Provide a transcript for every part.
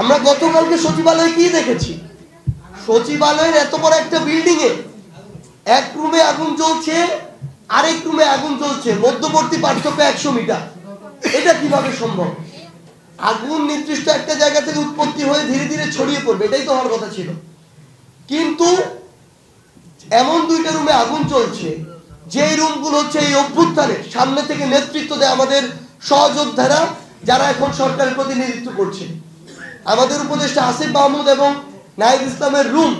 আমরা গতকালকে সচিবালয়ে কি দেখেছি? সচিবালয়ের এত বড় একটা বিল্ডিং এ এক রুমে আগুন জ্বলছে, আরেক রুমে আগুন জ্বলছে, মধ্যবর্তী পার্থক্য 100 মিটার। এটা কিভাবে সম্ভব? আগুন নির্দিষ্ট একটা জায়গা থেকে উৎপত্তি হয়ে ধীরে ধীরে ছড়িয়ে পড়বে, এটাই তো হওয়ার কথা ছিল। কিন্তু এমন দুইটা রুমে আগুন চলছে, যে রুমগুলো হচ্ছে এই অভ্যুত্থানের সামনে থেকে নেতৃত্ব দেয় আমাদের সহযোদ্ধারা, যারা এখন সরকারের প্রতিনিধিত্ব করছে। আমাদের উপদেষ্টা আসিফ মাহমুদ এবং নাহিদ ইসলামের রুম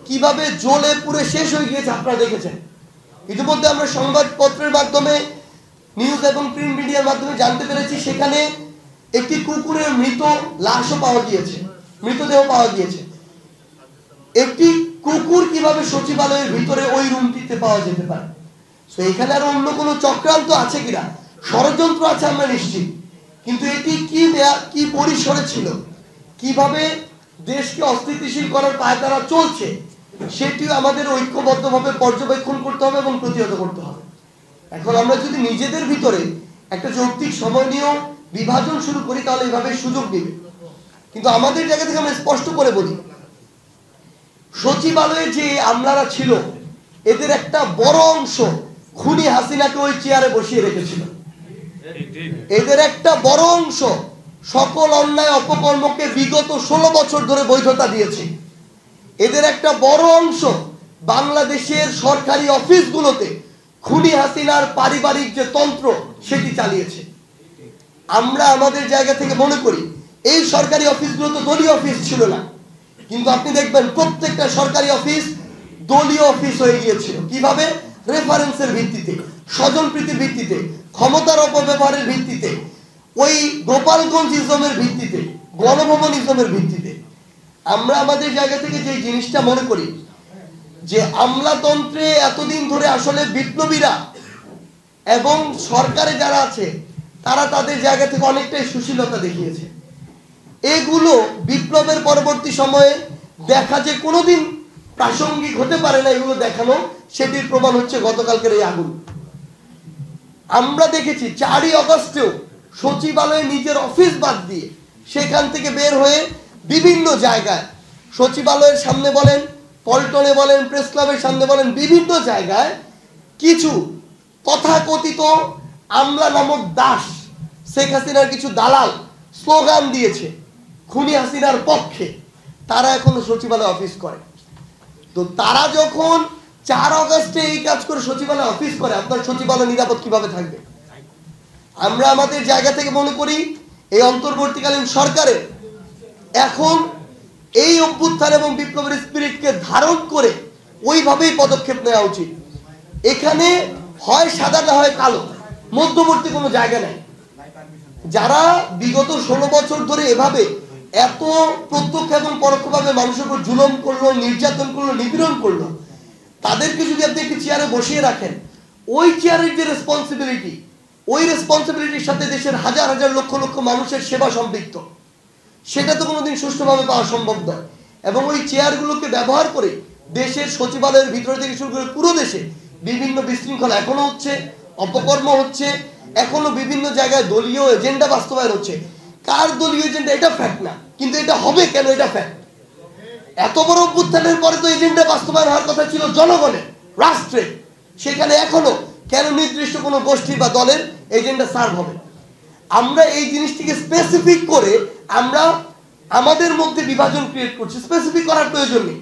কিভাবে জ্বলে পুড়ে শেষ হয়ে গিয়েছে আপনারা দেখেছেন। ইতিমধ্যে আমরা সংবাদপত্রের মাধ্যমে, নিউজ এবং প্রিন্ট মিডিয়ার মাধ্যমে জানতে পেরেছি সেখানে একটি কুকুরের মৃত লাশও পাওয়া গিয়েছে, মৃতদেহ পাওয়া গিয়েছে। একটি কুকুর কিভাবে সচিবালয়ের ভিতরে ওই রুমটিতে পাওয়া যেতে পারে? তো এখানে আর অন্য কোনো চক্রান্ত আছে কিনা, ষড়যন্ত্র আছে আমরা নিশ্চিত। কিন্তু এটি কি পরিসরে ছিল, কিভাবে দেশকে অস্থিতিশীল করার পায়তারা চলছে, সেটিও আমাদের ঐক্যবদ্ধভাবে পর্যবেক্ষণ করতে হবে এবং প্রতিহত করতে হবে। এখন আমরা যদি নিজেদের ভিতরে একটা যৌক্তিক সময় নিয়েও বিভাজন শুরু করি, তাহলে এইভাবে সুযোগ নেবে। কিন্তু আমাদের জায়গা থেকে আমরা স্পষ্ট করে বলি, সচিবালয়ে যে আমলারা ছিল, এদের একটা বড় অংশ খুনি হাসিনাকে ওই চেয়ারে বসিয়ে রেখেছিল। এদের একটা বড় অংশ সকল অন্যায় অপকর্মকে বিগত 16 বছর ধরে বৈধতা দিয়েছে। এদের একটা বড় অংশ বাংলাদেশের সরকারি অফিসগুলোতে খুনি হাসিনার পারিবারিক যে তন্ত্র, সেটি চালিয়েছে। আমরা আমাদের জায়গা থেকে মনে করি এই সরকারি অফিসগুলো তো দলীয় অফিস ছিল না, কিন্তু আপনি দেখবেন প্রত্যেকটা সরকারি অফিস দলীয় অফিস হয়ে গিয়েছিল। কিভাবে? রেফারেন্সের ভিত্তিতে, স্বজনপ্রীতির ভিত্তিতে, ক্ষমতার অপব্যবহারের ভিত্তিতে, ওই গোপালগঞ্জ ইজমের ভিত্তিতে, গণভবন ইজমের ভিত্তিতে। আমরা আমাদের জায়গা থেকে যে জিনিসটা মনে করি যে আমলাতন্ত্রে এতদিন ধরে আসলে বিপ্লবীরা এবং সরকারে যারা আছে তারা তাদের জায়গা থেকে অনেকটাই সুশীলতা দেখিয়েছে। এগুলো বিপ্লবের পরবর্তী সময়ে দেখা যে কোনোদিন প্রাসঙ্গিক হতে পারে না, এগুলো দেখানো, সেটির প্রমাণ হচ্ছে গতকালকের এই আগুন। আমরা দেখেছি 4ই আগস্টেও সচিবালয়ে নিজের অফিস বাদ দিয়ে সেখান থেকে বের হয়ে বিভিন্ন জায়গায়, সচিবালয়ের সামনে বলেন, পল্টনে বলেন, প্রেস ক্লাবের সামনে বলেন, বিভিন্ন জায়গায় কিছু তথাকথিত আমলা নামক দাস, শেখ হাসিনার কিছু দালাল স্লোগান দিয়েছে খুনি হাসিনার পক্ষে। তারা এখনো সচিবালয় অফিস করে। তো তারা যখন 4 আগস্টে এই কাজ করে সচিবালয় অফিস করে, আপনার সচিবালয় নিরাপদ কিভাবে থাকবে? আমরা আমাদের জায়গা থেকে মনে করি এই অন্তর্বর্তীকালীন সরকারের এখন এই অভ্যুত্থান এবং বিপ্লবের স্পিরিটকে ধারণ করে ওইভাবেই পদক্ষেপ নেওয়া উচিত। এখানে হয় সাদা না হয় কালো, মধ্যবর্তী কোনো জায়গা নেই। যারা বিগত 16 বছর ধরে এভাবে এত প্রত্যক্ষ এবং পরোক্ষভাবে মানুষের উপর জুলুম করলো, নির্যাতন করলো, নিপীড়ন করলো, তাদেরকে যদি আপনি একটি চেয়ারে বসিয়ে রাখেন, ওই চেয়ারের যে রেসপন্সিবিলিটি, ওই রেসপন্সিবিলিটির সাথে দেশের হাজার হাজার লক্ষ লক্ষ মানুষের সেবা সম্পৃক্ত, সেটা তো কোনোদিন সুষ্ঠুভাবে পাওয়া সম্ভব নয়। এবং ওই চেয়ারগুলোকে ব্যবহার করে দেশের সচিবালয়ের ভিতরে থেকে শুরু করে পুরো দেশে বিভিন্ন বিশৃঙ্খলা এখনো হচ্ছে, অপকর্ম হচ্ছে, এখনো বিভিন্ন জায়গায় দলীয় এজেন্ডা বাস্তবায়ন হচ্ছে। কার দলীয় এজেন্ডা এটা ফ্যাক্ট না, কিন্তু এটা হবে কেন এটা ফ্যাক্ট। এত বড় অভ্যুত্থানের পরে তো এজেন্ডা বাস্তবায়ন হওয়ার কথা ছিল জনগণের, রাষ্ট্রের। সেখানে এখনো কেন নির্দিষ্ট কোনো গোষ্ঠী বা দলের এজেন্ডা সার্ভ হবে? আমরা এই জিনিসটিকে স্পেসিফিক করে আমরা আমাদের মধ্যে বিভাজন ক্রিয়েট করছি। স্পেসিফিক করার প্রয়োজন নেই,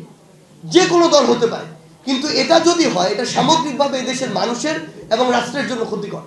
যে কোনো দল হতে পারে, কিন্তু এটা যদি হয় এটা সামগ্রিকভাবে দেশের মানুষের এবং রাষ্ট্রের জন্য ক্ষতিকর।